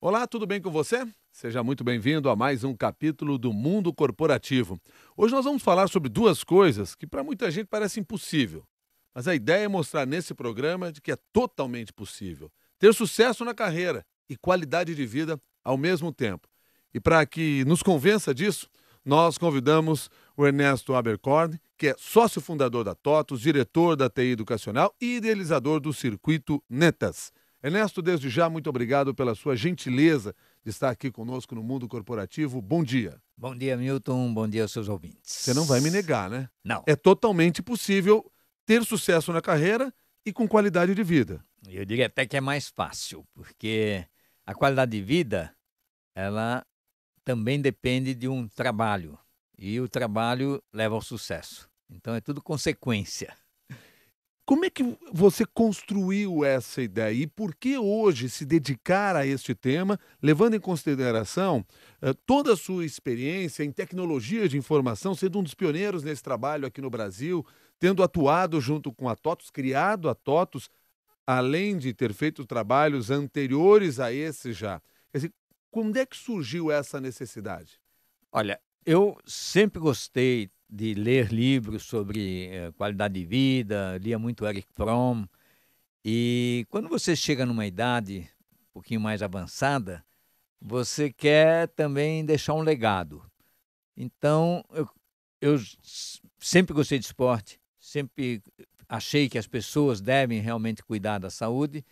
Olá, tudo bem com você? Seja muito bem-vindo a mais um capítulo do Mundo Corporativo. Hoje nós vamos falar sobre duas coisas que para muita gente parece impossível. Mas a ideia é mostrar nesse programa de que é totalmente possível ter sucesso na carreira e qualidade de vida ao mesmo tempo. E para que nos convença disso, nós convidamos o Ernesto Abercorn, que é sócio fundador da TOTUS, diretor da TI Educacional e idealizador do Circuito Netas. Ernesto, desde já, muito obrigado pela sua gentileza de estar aqui conosco no Mundo Corporativo. Bom dia. Bom dia, Milton. Bom dia aos seus Você não vai me ouvintes. negar, né? Não, É totalmente possível ter sucesso na carreira e com qualidade de vida. eu diria até que é mais fácil, porque a qualidade de vida, ela também depende de um trabalho, e o trabalho leva ao sucesso. Então é tudo consequência. Como é que você construiu essa ideia e por que hoje se dedicar a este tema, levando em consideração toda a sua experiência em tecnologia de informação, sendo um dos pioneiros nesse trabalho aqui no Brasil, tendo atuado junto com a TOTUS, criado a TOTUS, além de ter feito trabalhos anteriores a esse já. Quer dizer, quando é que surgiu essa necessidade? Olha, eu sempre gostei de ler livros sobre qualidade de vida, lia muito Eric Fromm, e quando você chega numa idade um pouquinho mais avançada, você quer também deixar um legado. Então, eu sempre gostei de esporte, sempre achei que as pessoas devem realmente cuidar da saúde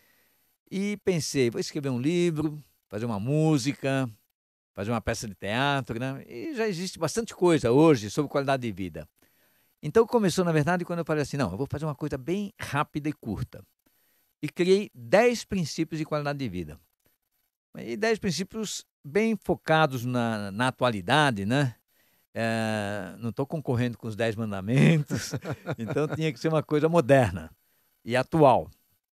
e pensei, vou escrever um livro, fazer uma música, fazer uma peça de teatro, né? E já existe bastante coisa hoje sobre qualidade de vida. Então começou, na verdade, quando eu falei assim, não, eu vou fazer uma coisa bem rápida e curta. E criei 10 princípios de qualidade de vida. E 10 princípios bem focados na atualidade, né? Não estou concorrendo com os 10 mandamentos, então tinha que ser uma coisa moderna e atual.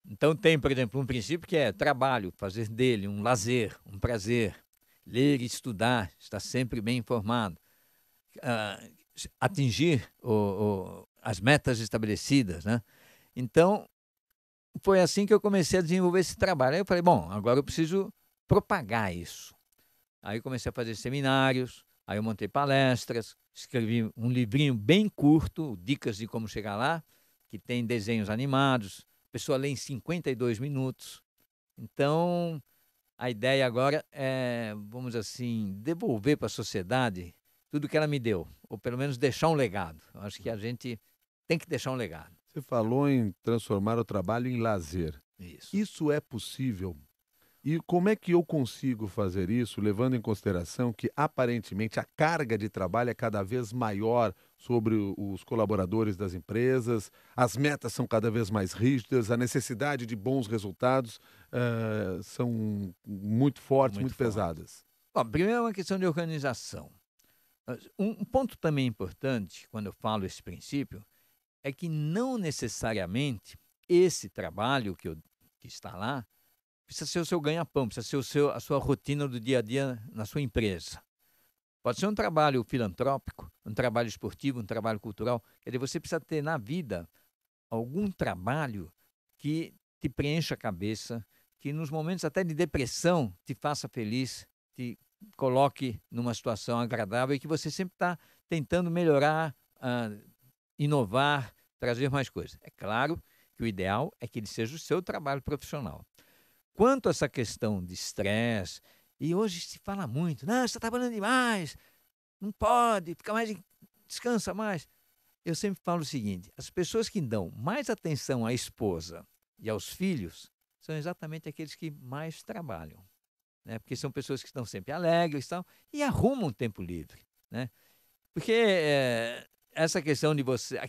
Então tem, por exemplo, um princípio que é trabalho, fazer dele um lazer, um prazer, ler e estudar, estar sempre bem informado, ah, atingir as metas estabelecidas, né? Então, foi assim que eu comecei a desenvolver esse trabalho. Aí eu falei, bom, agora eu preciso propagar isso. Aí eu comecei a fazer seminários, aí eu montei palestras, escrevi um livrinho bem curto, Dicas de Como Chegar Lá, que tem desenhos animados, a pessoa lê em 52 minutos. Então, a ideia agora é, vamos assim, devolver para a sociedade tudo que ela me deu, ou pelo menos deixar um legado. Eu acho que a gente tem que deixar um legado. Você falou em transformar o trabalho em lazer. Isso. Isso é possível? E como é que eu consigo fazer isso, levando em consideração que, aparentemente, a carga de trabalho é cada vez maior sobre os colaboradores das empresas, as metas são cada vez mais rígidas, a necessidade de bons resultados são muito fortes, Muito muito forte. pesadas. Bom, primeiro é uma questão de organização. Um ponto também importante, quando eu falo esse princípio, é que não necessariamente esse trabalho que está lá precisa ser o seu ganha-pão, precisa ser a sua rotina do dia a dia na sua empresa. Pode ser um trabalho filantrópico, um trabalho esportivo, um trabalho cultural. Quer dizer, você precisa ter na vida algum trabalho que te preencha a cabeça, que nos momentos até de depressão te faça feliz, te coloque numa situação agradável e que você sempre está tentando melhorar, inovar, trazer mais coisas. É claro que o ideal é que ele seja o seu trabalho profissional. Quanto a essa questão de estresse, e hoje se fala muito, não, você está trabalhando demais, não pode, fica mais, descansa mais. Eu sempre falo o seguinte: as pessoas que dão mais atenção à esposa e aos filhos são exatamente aqueles que mais trabalham, né? Porque são pessoas que estão sempre alegres e tal, e arrumam tempo livre, né? Porque essa questão de você.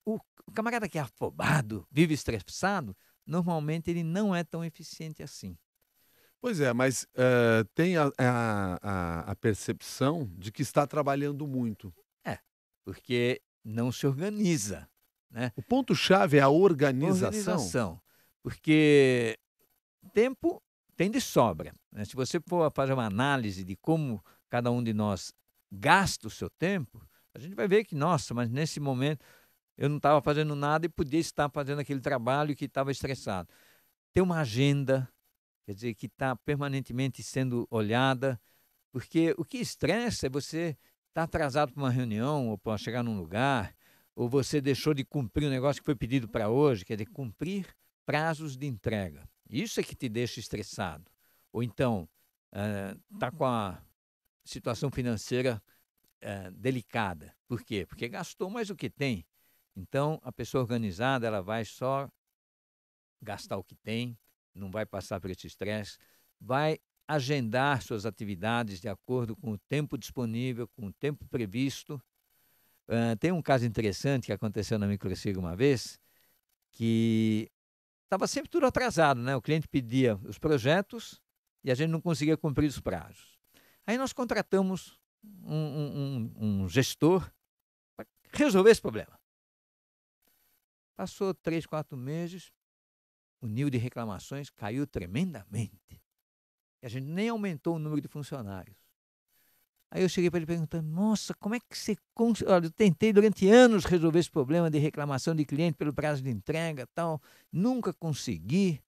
O camarada que é afobado, vive estressado, normalmente ele não é tão eficiente assim. Pois é, mas tem a percepção de que está trabalhando muito. É, porque não se organiza, né? O ponto-chave é a organização. Organização. Porque tempo tem de sobra, né? Se você for fazer uma análise de como cada um de nós gasta o seu tempo, a gente vai ver que, nossa, mas nesse momento eu não estava fazendo nada e podia estar fazendo aquele trabalho que estava estressado. Ter uma agenda, quer dizer, que está permanentemente sendo olhada, porque o que estressa é você estar atrasado para uma reunião ou para chegar num lugar, ou você deixou de cumprir um negócio que foi pedido para hoje, quer dizer, cumprir prazos de entrega. Isso é que te deixa estressado. Ou então, está com a situação financeira delicada. Por quê? Porque gastou mais do que tem. Então, a pessoa organizada, ela vai só gastar o que tem, não vai passar por esse estresse, vai agendar suas atividades de acordo com o tempo disponível, com o tempo previsto. Tem um caso interessante que aconteceu na Microsiga uma vez, que estava sempre tudo atrasado, né? O cliente pedia os projetos e a gente não conseguia cumprir os prazos. Aí nós contratamos um gestor para resolver esse problema. Passou 3, 4 meses, o nível de reclamações caiu tremendamente. E a gente nem aumentou o número de funcionários. Aí eu cheguei para ele perguntando, nossa, como é que você consegue? Olha, eu tentei durante anos resolver esse problema de reclamação de cliente pelo prazo de entrega e tal, nunca consegui.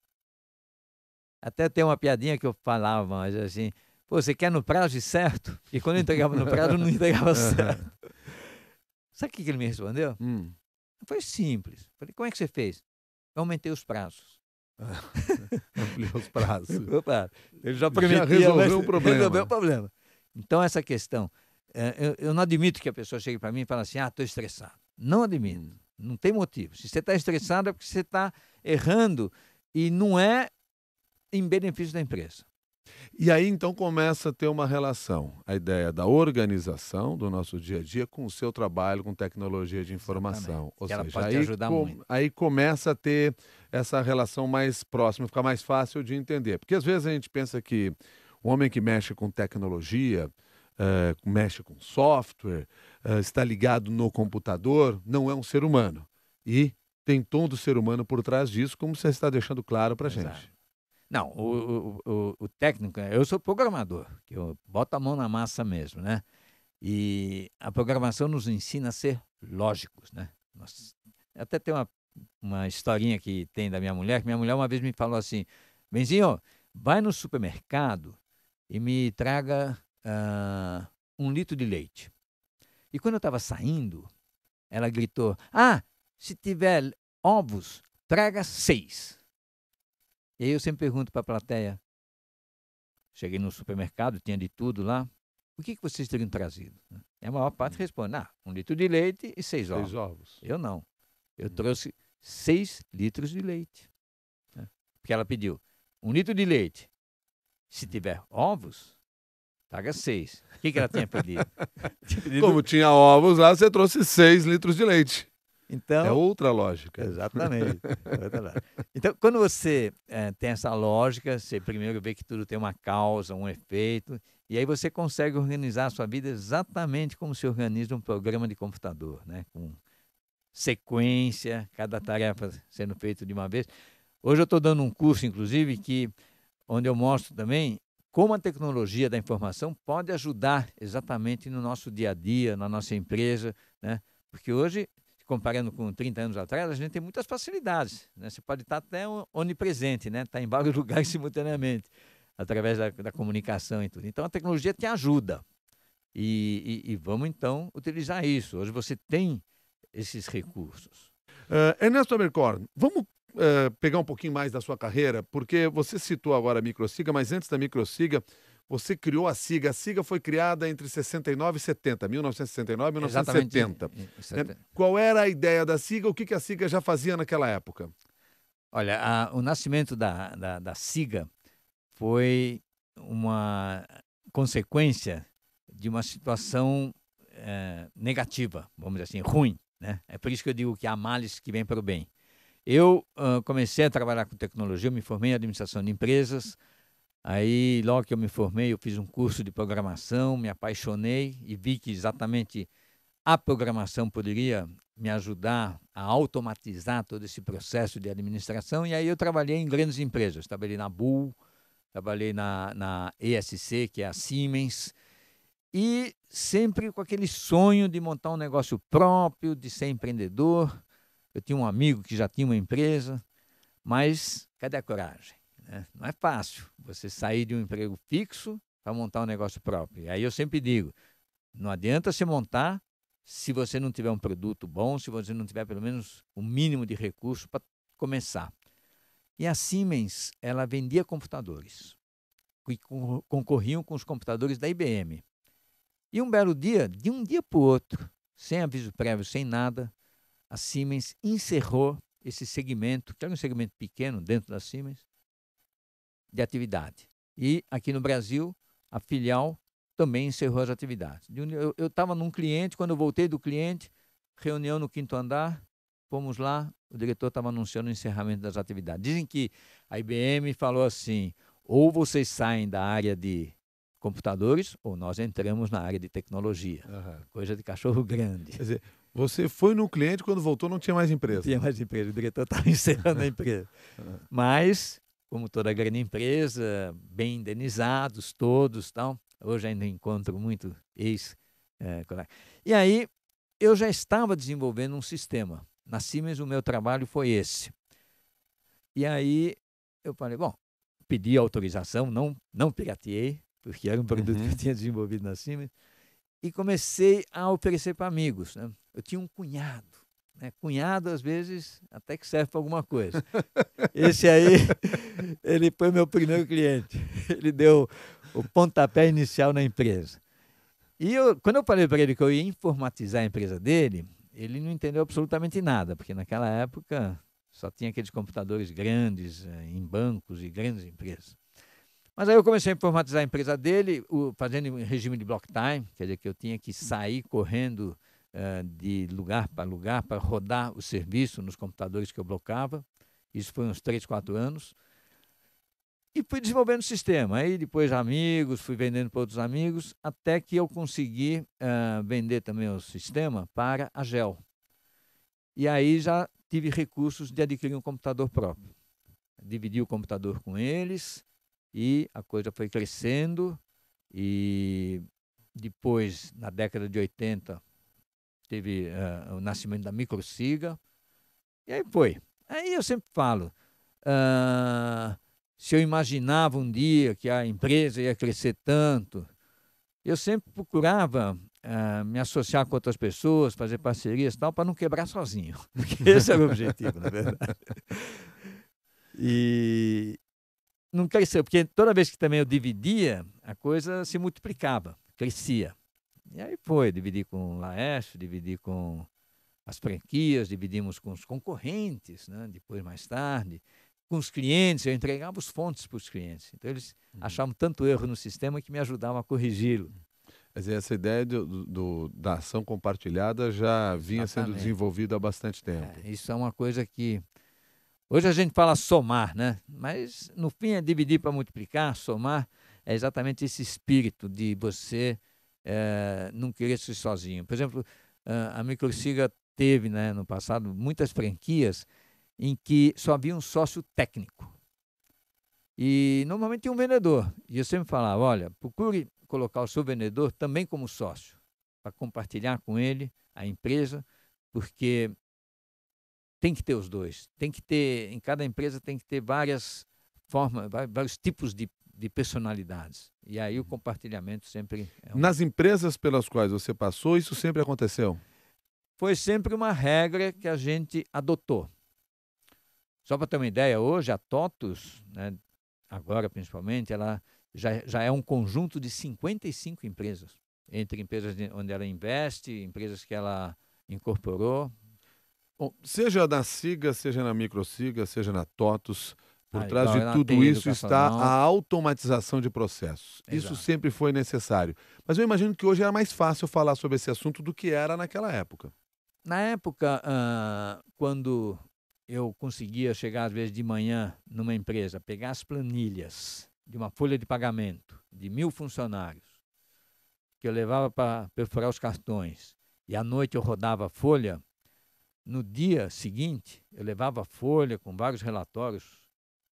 Até tem uma piadinha que eu falava, mas assim, pô, você quer no prazo certo? E quando eu entregava no prazo, eu não entregava certo. Sabe o que ele me respondeu? Foi simples. Falei, como é que você fez? Eu aumentei os prazos. Ampliou os prazos. Opa, ele já prometia, já resolveu o problema. Resolveu o problema. Então, essa questão, eu não admito que a pessoa chegue para mim e fale assim, estou estressado. Não admito. Não tem motivo. Se você está estressado é porque você está errando e não é em benefício da empresa. E aí, então, começa a ter uma relação, a ideia da organização do nosso dia a dia com o seu trabalho com tecnologia de informação. Exatamente. Ou Que ela seja, pode te ajudar muito. Aí começa a ter essa relação mais próxima, fica mais fácil de entender. Porque às vezes a gente pensa que o homem que mexe com tecnologia, mexe com software, está ligado no computador, não é um ser humano. E tem tom do ser humano por trás disso, como você está deixando claro para a gente. Não, o técnico, eu sou programador, que eu boto a mão na massa mesmo, né? E a programação nos ensina a ser lógicos, né? Até tem uma historinha que tem da minha mulher, que minha mulher uma vez me falou assim, Benzinho, vai no supermercado e me traga 1 litro de leite. E quando eu estava saindo, ela gritou, se tiver ovos, traga 6. E aí eu sempre pergunto para a plateia, cheguei no supermercado, tinha de tudo lá, o que vocês teriam trazido? E a maior parte responde, 1 litro de leite e 6 ovos. 6 ovos. Eu não, eu trouxe 6 litros de leite. Porque ela pediu 1 litro de leite, se tiver ovos, traga 6. O que ela tinha pedido? Como tinha ovos lá, você trouxe 6 litros de leite. Então, é outra lógica. Exatamente. Então, quando você tem essa lógica, você primeiro vê que tudo tem uma causa, um efeito, e aí você consegue organizar a sua vida exatamente como se organiza um programa de computador, né? Com sequência, cada tarefa sendo feita de uma vez. Hoje eu estou dando um curso, inclusive, onde eu mostro também como a tecnologia da informação pode ajudar exatamente no nosso dia a dia, na nossa empresa, né? Porque hoje, comparando com 30 anos atrás, a gente tem muitas facilidades, né? Você pode estar até onipresente, né? Estar em vários lugares simultaneamente, através da comunicação e tudo. Então, a tecnologia te ajuda. E vamos, então, utilizar isso. Hoje você tem esses recursos. Ernesto Amercorn, vamos pegar um pouquinho mais da sua carreira, porque você citou agora a Microsiga, mas antes da Microsiga, você criou a SIGA. A SIGA foi criada entre 69 e 70, 1969 e 1970. Qual era a ideia da SIGA? O que a SIGA já fazia naquela época? Olha, o nascimento da SIGA foi uma consequência de uma situação negativa, vamos dizer assim, ruim, né? É por isso que eu digo que há males que vêm para o bem. Eu comecei a trabalhar com tecnologia, eu me formei em administração de empresas. Aí, logo que eu me formei, eu fiz um curso de programação, me apaixonei e vi que exatamente a programação poderia me ajudar a automatizar todo esse processo de administração. E aí eu trabalhei em grandes empresas. Trabalhei na Bull, trabalhei na ESC, que é a Siemens, e sempre com aquele sonho de montar um negócio próprio, de ser empreendedor. Eu tinha um amigo que já tinha uma empresa, mas cadê a coragem? né? Não é fácil você sair de um emprego fixo para montar um negócio próprio. E aí eu sempre digo, não adianta se montar se você não tiver um produto bom, se você não tiver pelo menos um mínimo de recurso para começar. E a Siemens, ela vendia computadores que concorriam com os computadores da IBM. E um belo dia, de um dia para o outro, sem aviso prévio, sem nada, a Siemens encerrou esse segmento, que era um segmento pequeno dentro da Siemens, de atividade. E aqui no Brasil, a filial também encerrou as atividades. Eu estava num cliente, quando eu voltei do cliente, reunião no 5º andar, fomos lá, o diretor estava anunciando o encerramento das atividades. Dizem que a IBM falou assim, ou vocês saem da área de computadores, ou nós entramos na área de tecnologia. Coisa de cachorro grande. Quer dizer, você foi no cliente, quando voltou não tinha mais empresa. Não tinha mais empresa, o diretor estava encerrando a empresa. Mas, como toda grande empresa, bem indenizados todos, tal. Hoje ainda encontro muito ex-colega. E aí, eu já estava desenvolvendo um sistema. Na Siemens, o meu trabalho foi esse. E aí, eu falei, bom, pedi autorização, não pirateei, porque era um produto que eu tinha desenvolvido na Siemens, e comecei a oferecer para amigos, né? Eu tinha um cunhado, né? Cunhado, às vezes, até que serve para alguma coisa. Esse aí, ele foi meu primeiro cliente. Ele deu o pontapé inicial na empresa. E quando eu falei para ele que eu ia informatizar a empresa dele, ele não entendeu absolutamente nada, porque naquela época só tinha aqueles computadores grandes em bancos e grandes empresas. Mas aí eu comecei a informatizar a empresa dele, fazendo em regime de block time, quer dizer que eu tinha que sair correndo de lugar para rodar o serviço nos computadores que eu blocava. Isso foi uns 3, 4 anos. E fui desenvolvendo o sistema. Aí depois amigos, fui vendendo para outros amigos, até que eu consegui vender também o sistema para a GEL. E aí já tive recursos de adquirir um computador próprio. Dividi o computador com eles e a coisa foi crescendo. E depois, na década de 80, teve o nascimento da Microsiga. E aí foi. Aí eu sempre falo... se eu imaginava um dia que a empresa ia crescer tanto, eu sempre procurava me associar com outras pessoas, fazer parcerias e tal, para não quebrar sozinho. Porque esse era o objetivo, na verdade. E não cresceu, porque toda vez que também eu dividia, a coisa se multiplicava, crescia. E aí foi, dividi com o Laércio, dividi com as franquias, dividimos com os concorrentes, né? Depois, mais tarde. Com os clientes, eu entregava os fontes para os clientes. Então, eles achavam tanto erro no sistema que me ajudavam a corrigi-lo. Quer dizer, essa ideia da ação compartilhada já vinha sendo desenvolvida há bastante tempo. Isso é uma coisa que... Hoje a gente fala somar, né? Mas, no fim, é dividir para multiplicar, somar. É exatamente esse espírito de você não querer ser sozinho. Por exemplo, a Microsiga teve, né, no passado, muitas franquias em que só havia um sócio técnico. E normalmente tinha um vendedor. E eu sempre falava, olha, procure colocar o seu vendedor também como sócio, para compartilhar com ele a empresa, porque tem que ter os dois. Tem que ter, em cada empresa tem que ter várias formas, vários tipos de personalidades. E aí o compartilhamento sempre... Nas empresas pelas quais você passou, isso sempre aconteceu? Foi sempre uma regra que a gente adotou. Só para ter uma ideia, hoje a TOTUS, né, agora principalmente, ela já é um conjunto de 55 empresas. Entre empresas onde ela investe, empresas que ela incorporou. Bom, seja na Siga, seja na Microsiga, seja na TOTUS, por trás igual de na tudo TI isso está educacional. a automatização de processos. Isso Exato. sempre foi necessário. Mas eu imagino que hoje era mais fácil falar sobre esse assunto do que era naquela época. Na época, quando eu conseguia chegar, às vezes, de manhã numa empresa, pegar as planilhas de uma folha de pagamento de 1.000 funcionários, que eu levava para perfurar os cartões, e à noite eu rodava a folha, no dia seguinte, eu levava a folha com vários relatórios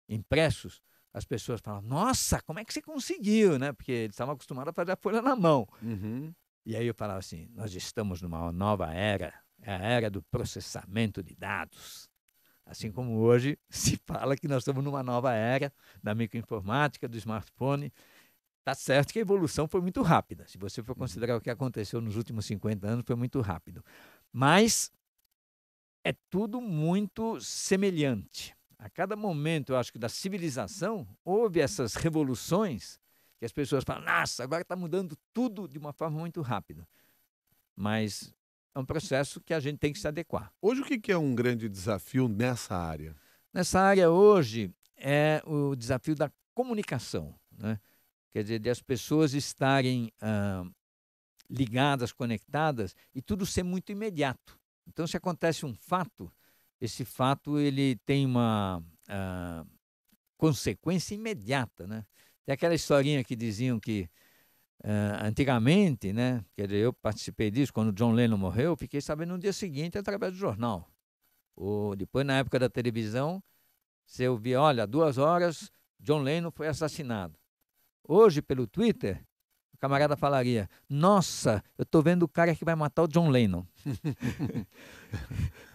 impressos, as pessoas falavam, nossa, como é que você conseguiu, né? Porque eles estavam acostumados a fazer a folha na mão. E aí eu falava assim, nós estamos numa nova era, é a era do processamento de dados. Assim como hoje se fala que nós estamos numa nova era da microinformática, do smartphone. Está certo que a evolução foi muito rápida. Se você for considerar o que aconteceu nos últimos 50 anos, foi muito rápido. Mas é tudo muito semelhante. A cada momento, eu acho que da civilização, houve essas revoluções que as pessoas falam, nossa, agora está mudando tudo de uma forma muito rápida. Mas é um processo que a gente tem que se adequar. Hoje, o que é um grande desafio nessa área? Nessa área hoje é o desafio da comunicação, né? Quer dizer, de as pessoas estarem ligadas, conectadas e tudo ser muito imediato. Então, se acontece um fato, esse fato ele tem uma consequência imediata, né? Tem aquela historinha que diziam que antigamente, né? Quer dizer, eu participei disso, quando John Lennon morreu, eu fiquei sabendo no dia seguinte através do jornal. Ou depois, na época da televisão, você ouvia, olha, há 2 horas, John Lennon foi assassinado. Hoje, pelo Twitter, o camarada falaria, nossa, eu estou vendo o cara que vai matar o John Lennon.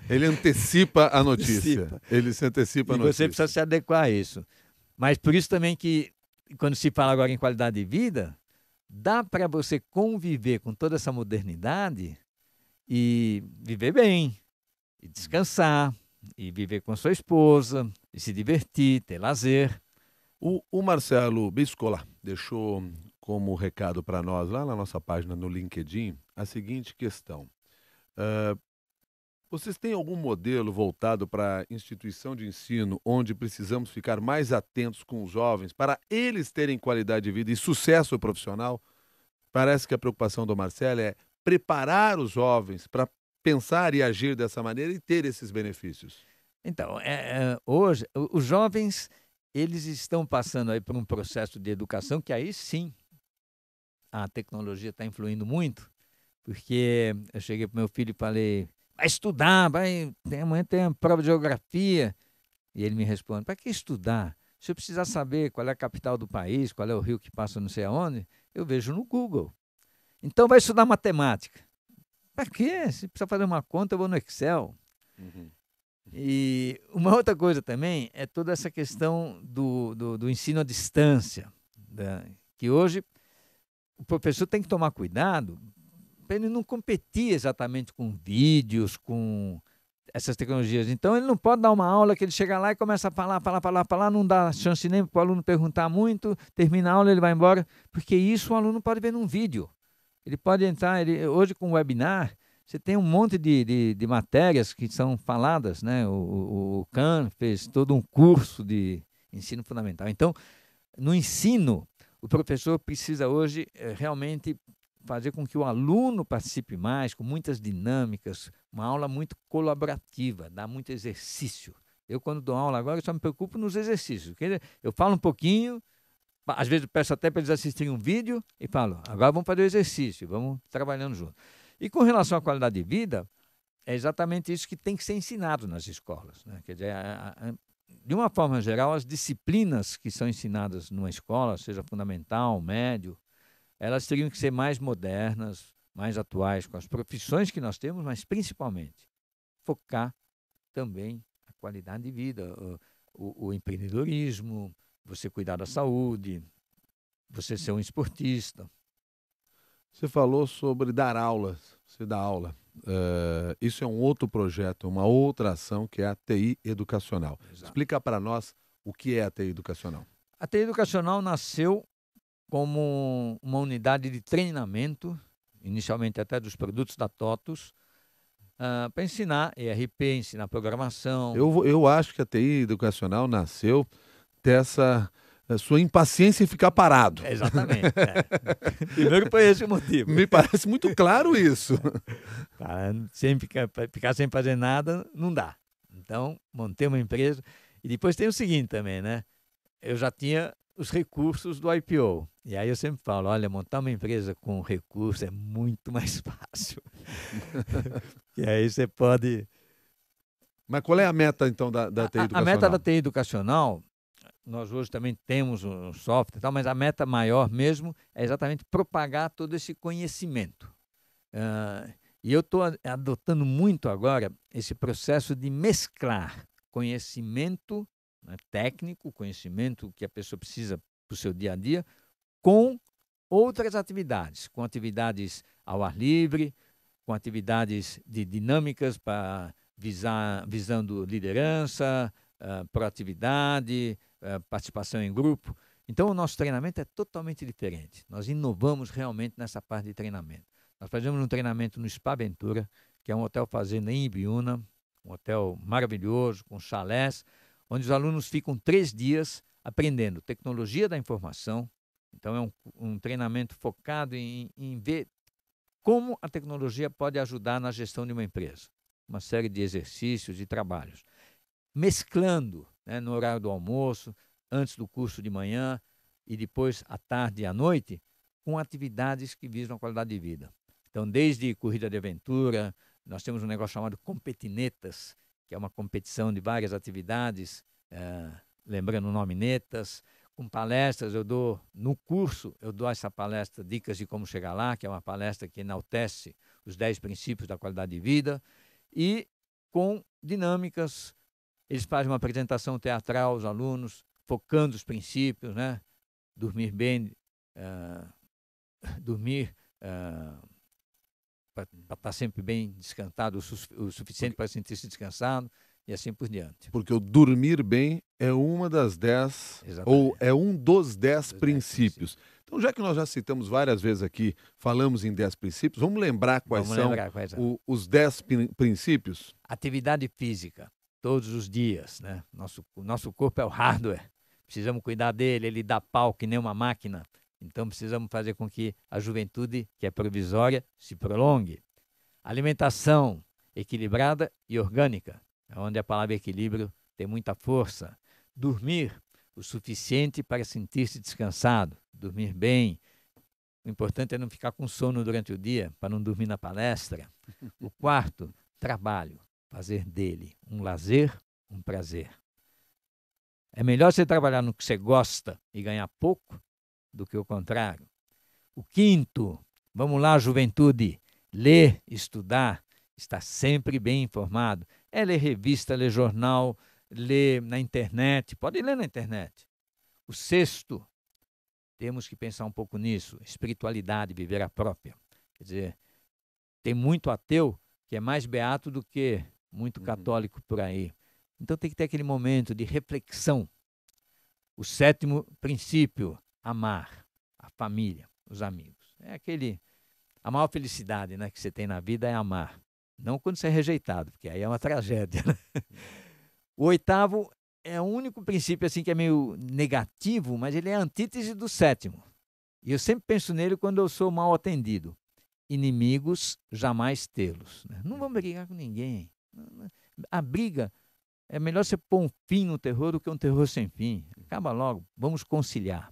Ele antecipa a notícia. Ele se antecipa a notícia. E você precisa se adequar a isso. Mas por isso também que, quando se fala agora em qualidade de vida, dá para você conviver com toda essa modernidade e viver bem, e descansar, e viver com sua esposa, e se divertir, ter lazer. O Marcelo Biscola deixou como recado para nós, lá na nossa página no LinkedIn, a seguinte questão. Vocês têm algum modelo voltado para a instituição de ensino onde precisamos ficar mais atentos com os jovens para eles terem qualidade de vida e sucesso profissional? Parece que a preocupação do Marcelo é preparar os jovens para pensar e agir dessa maneira e ter esses benefícios. Então, hoje, os jovens, eles estão passando aí por um processo de educação que aí sim a tecnologia está influindo muito, porque eu cheguei para o meu filho e falei, vai estudar, amanhã tem a prova de geografia. E ele me responde, para que estudar? Se eu precisar saber qual é a capital do país, qual é o rio que passa não sei aonde, eu vejo no Google. Então vai estudar matemática. Para quê? Se precisar fazer uma conta, eu vou no Excel. E uma outra coisa também é toda essa questão do ensino à distância, que hoje o professor tem que tomar cuidado para ele não competir exatamente com vídeos, com essas tecnologias. Então, ele não pode dar uma aula que ele chega lá e começa a falar, não dá chance nem para o aluno perguntar muito, termina a aula, ele vai embora, porque isso o aluno pode ver num vídeo. Ele pode entrar, hoje com o webinar, você tem um monte de matérias que são faladas, né? O Khan fez todo um curso de ensino fundamental. Então, no ensino, o professor precisa hoje realmente fazer com que o aluno participe mais, com muitas dinâmicas, uma aula muito colaborativa, dá muito exercício. Eu, quando dou aula agora, eu só me preocupo nos exercícios. Eu falo um pouquinho, às vezes eu peço até para eles assistirem um vídeo e falo, agora vamos fazer o exercício, vamos trabalhando junto. E com relação à qualidade de vida, é exatamente isso que tem que ser ensinado nas escolas, né? Quer dizer, de uma forma geral, as disciplinas que são ensinadas numa escola, seja fundamental, médio, elas teriam que ser mais modernas, mais atuais com as profissões que nós temos, mas principalmente focar também a qualidade de vida, o empreendedorismo, você cuidar da saúde, você ser um esportista. Você falou sobre dar aulas, você dá aula. Isso é um outro projeto, uma outra ação que é a TI Educacional. Exato. Explica para nós o que é a TI Educacional. A TI Educacional nasceu como uma unidade de treinamento, inicialmente até dos produtos da TOTUS, para ensinar ERP, ensinar programação. Eu acho que a TI Educacional nasceu dessa sua impaciência em ficar parado. Exatamente. Primeiro foi esse o motivo. Me parece muito claro isso. Ficar sem fazer nada não dá. Então, montei uma empresa. E depois tem o seguinte também, né? Eu já tinha os recursos do IPO. E aí eu sempre falo, olha, montar uma empresa com recursos é muito mais fácil. E aí você pode... Mas qual é a meta, então, da TI Educacional? A meta da TI Educacional, nós hoje também temos um software e tal, mas a meta maior mesmo é exatamente propagar todo esse conhecimento. E eu estou adotando muito agora esse processo de mesclar conhecimento, né, técnico, conhecimento que a pessoa precisa para o seu dia a dia, com outras atividades, com atividades ao ar livre, com atividades de dinâmicas para visando liderança, proatividade, participação em grupo. Então, o nosso treinamento é totalmente diferente. Nós inovamos realmente nessa parte de treinamento. Nós fazemos um treinamento no Spa Ventura, que é um hotel fazenda em Ibiúna, um hotel maravilhoso, com chalés, onde os alunos ficam 3 dias aprendendo tecnologia da informação. Então, é um treinamento focado em ver como a tecnologia pode ajudar na gestão de uma empresa. Uma série de exercícios e trabalhos. Mesclando, né, no horário do almoço, antes do curso de manhã e depois à tarde e à noite, com atividades que visam a qualidade de vida. Então, desde corrida de aventura, nós temos um negócio chamado Competinetas, que é uma competição de várias atividades, lembrando o nome Netas, com palestras. No curso, eu dou essa palestra, Dicas de Como Chegar Lá, que é uma palestra que enaltece os 10 princípios da qualidade de vida, e com dinâmicas. Eles fazem uma apresentação teatral aos alunos, focando os princípios, né? Dormir bem, para estar sempre bem descansado, o suficiente para sentir-se descansado, e assim por diante. Porque o dormir bem é uma das 10, ou é um dos 10 princípios. Então, já que nós já citamos várias vezes aqui, falamos em 10 princípios, vamos lembrar quais são os 10 princípios? Atividade física, todos os dias, né? Nosso corpo é o hardware, precisamos cuidar dele, ele dá pau que nem uma máquina. Então, precisamos fazer com que a juventude, que é provisória, se prolongue. Alimentação equilibrada e orgânica, onde a palavra equilíbrio tem muita força. Dormir o suficiente para sentir-se descansado, dormir bem. O importante é não ficar com sono durante o dia, para não dormir na palestra. O quarto, trabalho, fazer dele um lazer, um prazer. É melhor você trabalhar no que você gosta e ganhar pouco do que o contrário. O quinto, vamos lá, juventude, ler, estudar, estar sempre bem informado. É ler revista, ler jornal, ler na internet, pode ler na internet. O sexto, temos que pensar um pouco nisso, espiritualidade, viver a própria. Quer dizer, tem muito ateu que é mais beato do que muito católico por aí. Então tem que ter aquele momento de reflexão. O sétimo princípio, amar a família, os amigos. É a maior felicidade, né, que você tem na vida é amar. Não quando você é rejeitado, porque aí é uma tragédia. Né? O oitavo é o único princípio assim que é meio negativo, mas ele é a antítese do sétimo. E eu sempre penso nele quando eu sou mal atendido. Inimigos, jamais tê-los. Né? Não vamos brigar com ninguém. A briga, é melhor você pôr um fim no terror do que um terror sem fim. Acaba logo, vamos conciliar.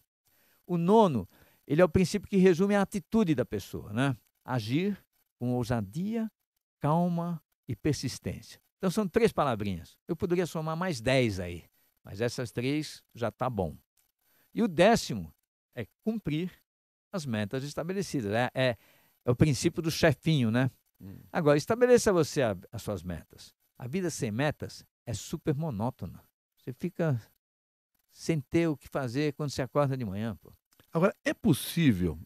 O nono, ele é o princípio que resume a atitude da pessoa, né? Agir com ousadia, calma e persistência. Então são 3 palavrinhas. Eu poderia somar mais 10 aí, mas essas 3 já está bom. E o 10º é cumprir as metas estabelecidas. É o princípio do chefinho, né? Agora, estabeleça você as suas metas. A vida sem metas é super monótona. Você fica sem ter o que fazer quando você acorda de manhã, pô. Agora, é possível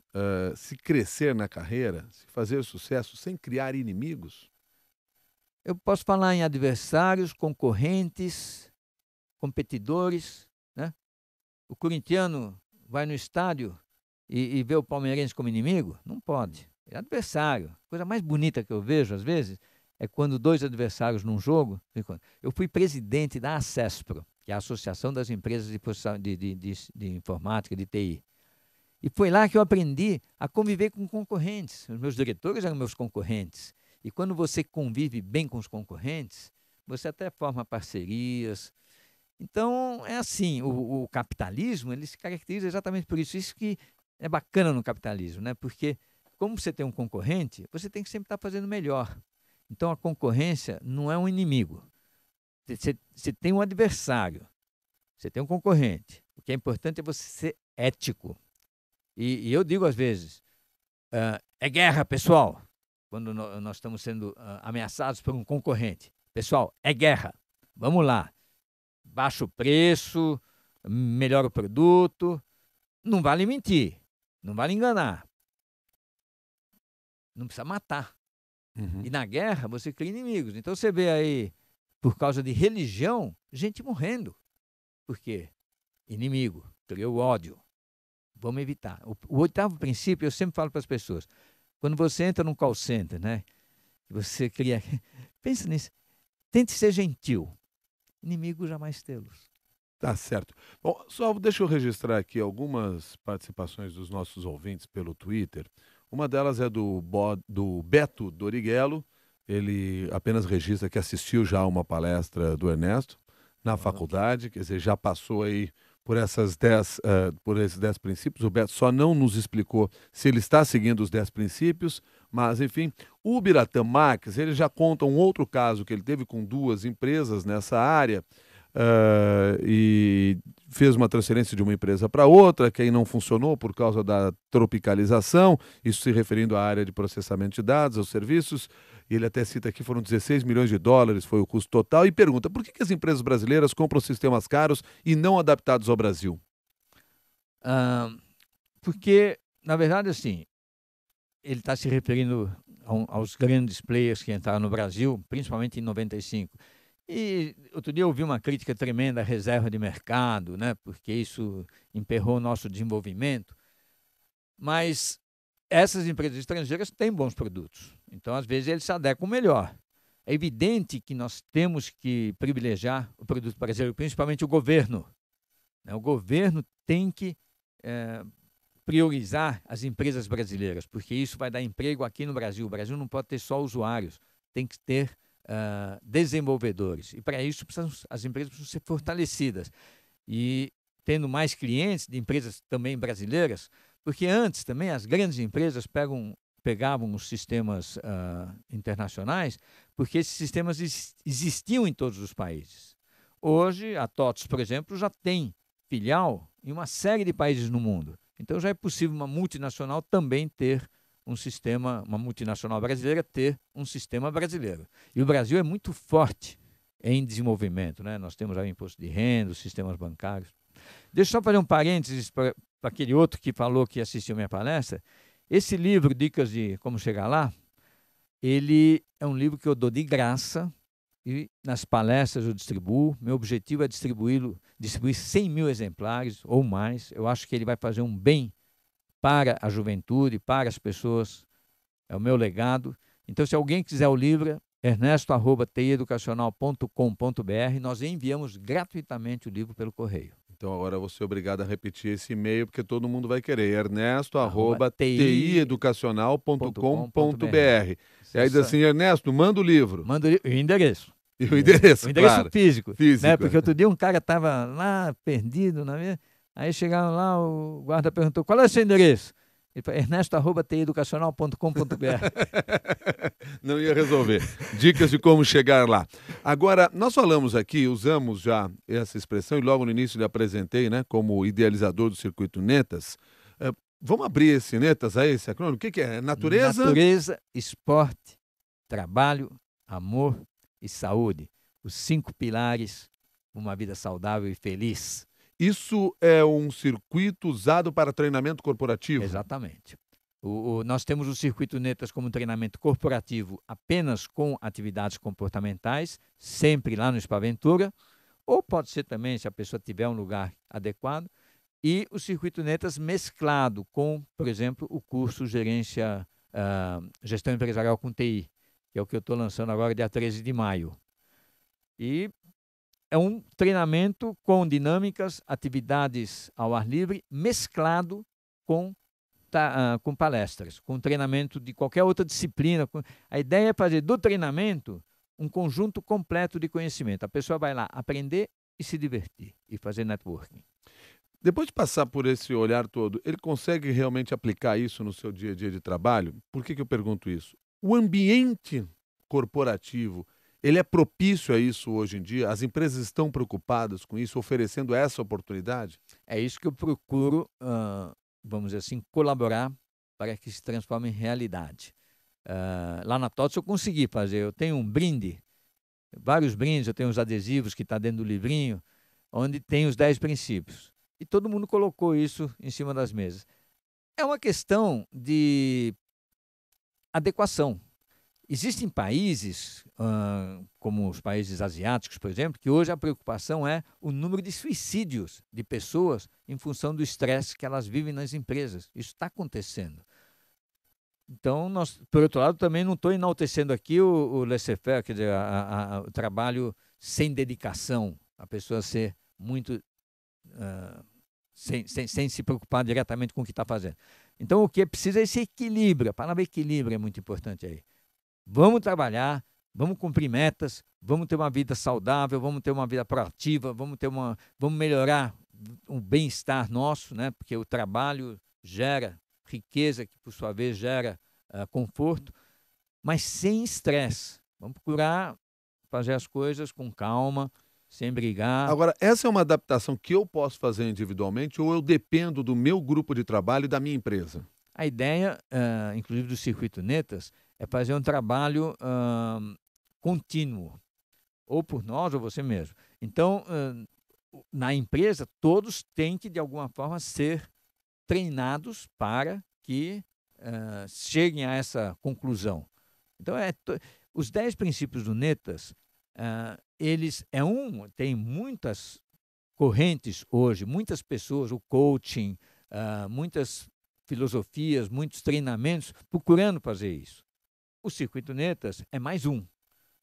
se crescer na carreira, se fazer sucesso sem criar inimigos? Eu posso falar em adversários, concorrentes, competidores, né? O corintiano vai no estádio e vê o palmeirense como inimigo? Não pode. É adversário. A coisa mais bonita que eu vejo, às vezes, é quando 2 adversários num jogo... Eu fui presidente da ACESPRO, que é a Associação das Empresas de Informática, de TI. E foi lá que eu aprendi a conviver com concorrentes. Os meus diretores eram meus concorrentes. E quando você convive bem com os concorrentes, você até forma parcerias. Então, é assim, o capitalismo, ele se caracteriza exatamente por isso. Isso que é bacana no capitalismo, né? Porque como você tem um concorrente, você tem que sempre estar fazendo melhor. Então, a concorrência não é um inimigo. Você tem um adversário, você tem um concorrente. O que é importante é você ser ético. E eu digo às vezes, é guerra, pessoal, quando nós estamos sendo ameaçados por um concorrente. Pessoal, é guerra, vamos lá. baixa o preço, melhora o produto. Não vale mentir, não vale enganar. Não precisa matar. Uhum. E na guerra você cria inimigos. Então você vê aí, por causa de religião, gente morrendo. Por quê? Inimigo, criou ódio. Vamos evitar. O oitavo princípio, eu sempre falo para as pessoas, quando você entra num call center, né? Você cria... Pensa nisso. Tente ser gentil. Inimigo jamais tê-los. Tá certo. Bom, só deixa eu registrar aqui algumas participações dos nossos ouvintes pelo Twitter. Uma delas é do Beto Doriguelo. Ele apenas registra que assistiu já a uma palestra do Ernesto na faculdade, quer dizer, já passou aí por por esses 10 princípios. O Beto só não nos explicou se ele está seguindo os 10 princípios, mas enfim. O Biratã Marques, ele já conta um outro caso que ele teve com 2 empresas nessa área. E fez uma transferência de uma empresa para outra, que aí não funcionou por causa da tropicalização, isso se referindo à área de processamento de dados, aos serviços, e ele até cita aqui, foram 16 milhões de dólares, foi o custo total, e pergunta, por que as empresas brasileiras compram sistemas caros e não adaptados ao Brasil? Porque, na verdade, assim, ele está se referindo aos grandes players que entraram no Brasil, principalmente em 95. E outro dia eu ouvi uma crítica tremenda à reserva de mercado, né? Porque isso emperrou o nosso desenvolvimento. Mas essas empresas estrangeiras têm bons produtos. Então, às vezes, eles se adequam melhor. É evidente que nós temos que privilegiar o produto brasileiro, principalmente o governo. O governo tem que priorizar as empresas brasileiras, porque isso vai dar emprego aqui no Brasil. O Brasil não pode ter só usuários, tem que ter desenvolvedores. E para isso as empresas precisam ser fortalecidas. E tendo mais clientes de empresas também brasileiras, porque antes também as grandes empresas pegavam os sistemas internacionais, porque esses sistemas existiam em todos os países. Hoje, a TOTVS, por exemplo, já tem filial em uma série de países no mundo. Então já é possível uma multinacional também ter um sistema, uma multinacional brasileira ter um sistema brasileiro. E o Brasil é muito forte em desenvolvimento, né? Nós temos aí o imposto de renda, os sistemas bancários. Deixa eu só fazer um parênteses para aquele outro que falou que assistiu minha palestra. Esse livro, Dicas de Como Chegar Lá, ele é um livro que eu dou de graça e nas palestras eu distribuo. Meu objetivo é distribuir 100 mil exemplares ou mais. Eu acho que ele vai fazer um bem para a juventude, para as pessoas. É o meu legado. Então, se alguém quiser o livro, ernesto@tieducacional.com.br, nós enviamos gratuitamente o livro pelo correio. Então agora eu vou ser obrigado a repetir esse e-mail, porque todo mundo vai querer. ernesto@tieducacional.com.br. E aí diz assim, Ernesto, manda o livro. Manda o endereço. E o endereço, O endereço claro. físico. Físico. Né? Porque outro dia um cara estava lá, perdido, aí chegaram lá, o guarda perguntou, qual é o seu endereço? Ele falou, ernesto@tieducacional.com.br. Não ia resolver. Dicas de como chegar lá. Agora, nós falamos aqui, usamos já essa expressão, e logo no início lhe apresentei, né, como idealizador do Circuito Netas. Vamos abrir esse Netas aí, esse acrônimo? O que é? Natureza? Natureza, esporte, trabalho, amor e saúde. Os 5 pilares de uma vida saudável e feliz. Isso é um circuito usado para treinamento corporativo? Exatamente. Nós temos o Circuito Netas como treinamento corporativo apenas com atividades comportamentais, sempre lá no Spaventura, ou pode ser também, se a pessoa tiver um lugar adequado, e o Circuito Netas mesclado com, por exemplo, o curso Gestão Empresarial com TI, que é o que eu estou lançando agora, dia 13 de maio. E é um treinamento com dinâmicas, atividades ao ar livre, mesclado com palestras, com treinamento de qualquer outra disciplina. A ideia é fazer do treinamento um conjunto completo de conhecimento. A pessoa vai lá aprender e se divertir e fazer networking. Depois de passar por esse olhar todo, ele consegue realmente aplicar isso no seu dia a dia de trabalho? Por que eu pergunto isso? O ambiente corporativo, ele é propício a isso hoje em dia? As empresas estão preocupadas com isso, oferecendo essa oportunidade? É isso que eu procuro, vamos dizer assim, colaborar para que se transforme em realidade. Lá na TOTVS eu consegui fazer, eu tenho um brinde, vários brindes, eu tenho os adesivos que estão dentro do livrinho, onde tem os 10 princípios. E todo mundo colocou isso em cima das mesas. É uma questão de adequação. Existem países, como os países asiáticos, por exemplo, que hoje a preocupação é o número de suicídios de pessoas em função do estresse que elas vivem nas empresas. Isso está acontecendo. Então, por outro lado, também não estou enaltecendo aqui o laissez-faire, quer dizer, o trabalho sem dedicação, a pessoa ser muito... sem se preocupar diretamente com o que está fazendo. Então, o que é preciso é esse equilíbrio. A palavra equilíbrio é muito importante aí. Vamos trabalhar, vamos cumprir metas, vamos ter uma vida saudável, vamos ter uma vida proativa, vamos melhorar o bem-estar nosso, né? Porque o trabalho gera riqueza, que por sua vez gera conforto, mas sem estresse. Vamos procurar fazer as coisas com calma, sem brigar. Agora, essa é uma adaptação que eu posso fazer individualmente ou eu dependo do meu grupo de trabalho e da minha empresa? A ideia, inclusive do Circuito Netas, é fazer um trabalho contínuo, ou por nós ou você mesmo. Então, na empresa, todos têm que, de alguma forma, ser treinados para que cheguem a essa conclusão. Então, os 10 princípios do Netas, tem muitas correntes hoje, muitas pessoas, o coaching, muitas filosofias, muitos treinamentos procurando fazer isso. O Circuito Netas é mais um.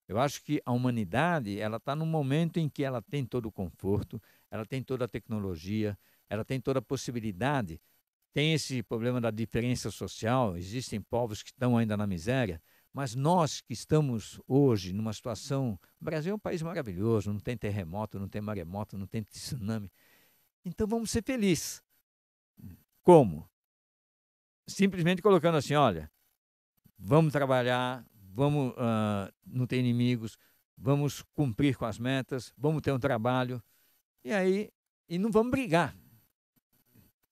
Eu acho que a humanidade está num momento em que ela tem todo o conforto, ela tem toda a tecnologia, ela tem toda a possibilidade. Tem esse problema da diferença social, existem povos que estão ainda na miséria, mas nós que estamos hoje numa situação... O Brasil é um país maravilhoso, não tem terremoto, não tem maremoto, não tem tsunami. Então vamos ser felizes. Como? Simplesmente colocando assim, olha, vamos trabalhar, não ter inimigos, vamos cumprir com as metas, vamos ter um trabalho, e não vamos brigar.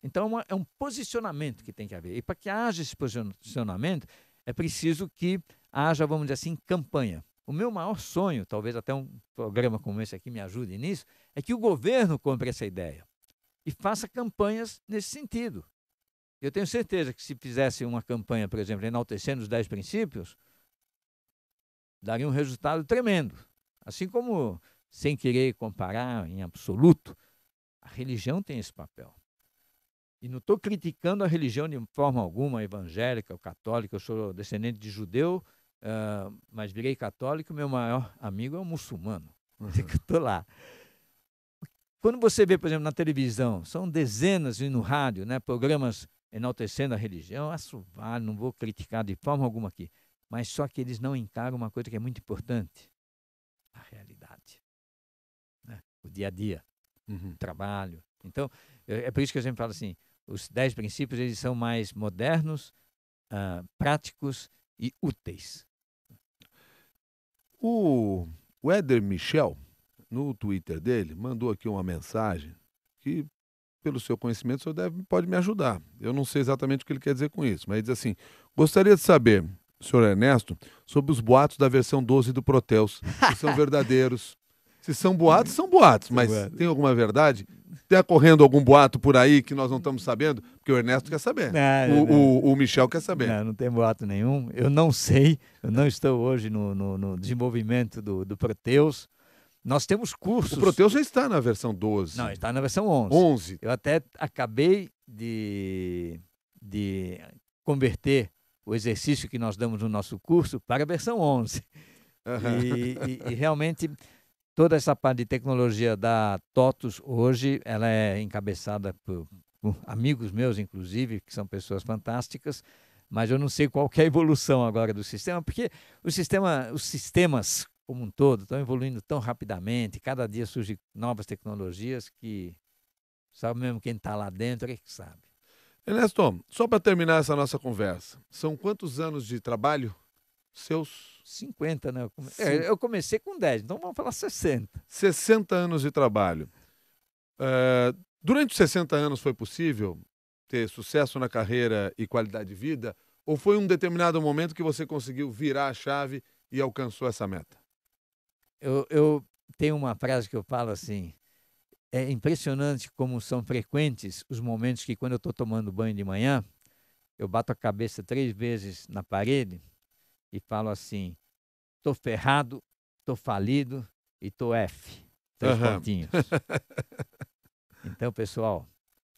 Então é um posicionamento que tem que haver. E para que haja esse posicionamento, é preciso que haja, vamos dizer assim, campanha. O meu maior sonho, talvez até um programa como esse aqui me ajude nisso, é que o governo compre essa ideia e faça campanhas nesse sentido. Eu tenho certeza que se fizesse uma campanha, por exemplo, enaltecendo os 10 princípios, daria um resultado tremendo. Assim como, sem querer comparar em absoluto, a religião tem esse papel. E não estou criticando a religião de forma alguma, evangélica ou católica. Eu sou descendente de judeu, mas virei católico. Meu maior amigo é um muçulmano. Estou lá. Quando você vê, por exemplo, na televisão, são dezenas, e no rádio, né, programas enaltecendo a religião, isso vale, não vou criticar de forma alguma aqui. Mas só que eles não encaram uma coisa que é muito importante: a realidade. Né? O dia a dia, o trabalho. Então, é por isso que eu sempre falo assim, os 10 princípios eles são mais modernos, práticos e úteis. O Éder Michel, no Twitter dele, mandou aqui uma mensagem que, pelo seu conhecimento, o senhor pode me ajudar. Eu não sei exatamente o que ele quer dizer com isso, mas ele diz assim: gostaria de saber, senhor Ernesto, sobre os boatos da versão 12 do Proteus, se são verdadeiros. Se são boatos, mas tem alguma verdade? Está correndo algum boato por aí que nós não estamos sabendo? Porque o Ernesto quer saber. O Michel quer saber. Não tem boato nenhum. Eu não sei. Eu não estou hoje no desenvolvimento do Proteus. Nós temos cursos... O Proteus já está na versão 12. Não, está na versão 11. 11. Eu até acabei de converter o exercício que nós damos no nosso curso para a versão 11. E realmente... Toda essa parte de tecnologia da TOTUS hoje, ela é encabeçada por amigos meus, inclusive, que são pessoas fantásticas, mas eu não sei qual que é a evolução agora do sistema, porque os sistemas como um todo estão evoluindo tão rapidamente, cada dia surgem novas tecnologias que só mesmo quem está lá dentro é que sabe. Ernesto, só para terminar essa nossa conversa, são quantos anos de trabalho seus? 50, né? Eu comecei com 10, então vamos falar 60. 60 anos de trabalho. Durante os 60 anos foi possível ter sucesso na carreira e qualidade de vida? Ou foi um determinado momento que você conseguiu virar a chave e alcançou essa meta? Eu tenho uma frase que eu falo assim: é impressionante como são frequentes os momentos que, quando eu estou tomando banho de manhã, eu bato a cabeça 3 vezes na parede e falo assim: tô ferrado, tô falido e tô F. 3 Aham. pontinhos. Então, pessoal,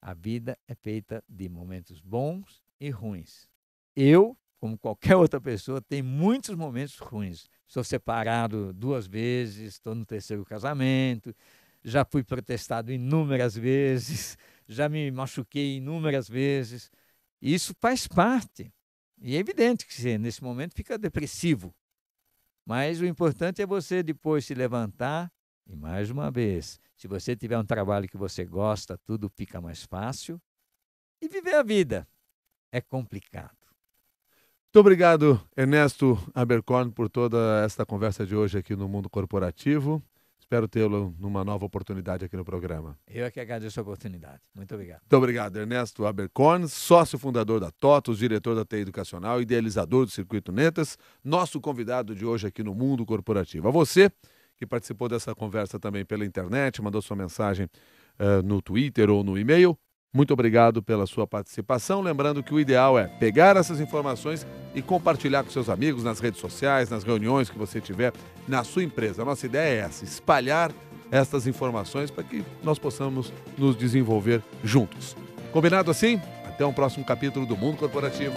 a vida é feita de momentos bons e ruins. Eu, como qualquer outra pessoa, tenho muitos momentos ruins. Sou separado 2 vezes, estou no 3º casamento, já fui protestado inúmeras vezes, já me machuquei inúmeras vezes. Isso faz parte. E é evidente que você, nesse momento, fica depressivo. Mas o importante é você depois se levantar e, mais uma vez, se você tiver um trabalho que você gosta, tudo fica mais fácil. E viver a vida é complicado. Muito obrigado, Ernesto Abercorn, por toda esta conversa de hoje aqui no Mundo Corporativo. Espero tê-lo numa nova oportunidade aqui no programa. Eu é que agradeço a oportunidade. Muito obrigado. Muito obrigado, Ernesto Abercorn, sócio fundador da TOTUS, diretor da TI Educacional, idealizador do Circuito Netas, nosso convidado de hoje aqui no Mundo Corporativo. A você que participou dessa conversa também pela internet, mandou sua mensagem no Twitter ou no e-mail, muito obrigado pela sua participação. Lembrando que o ideal é pegar essas informações e compartilhar com seus amigos nas redes sociais, nas reuniões que você tiver na sua empresa. A nossa ideia é essa, espalhar estas informações para que nós possamos nos desenvolver juntos. Combinado assim? Até um próximo capítulo do Mundo Corporativo.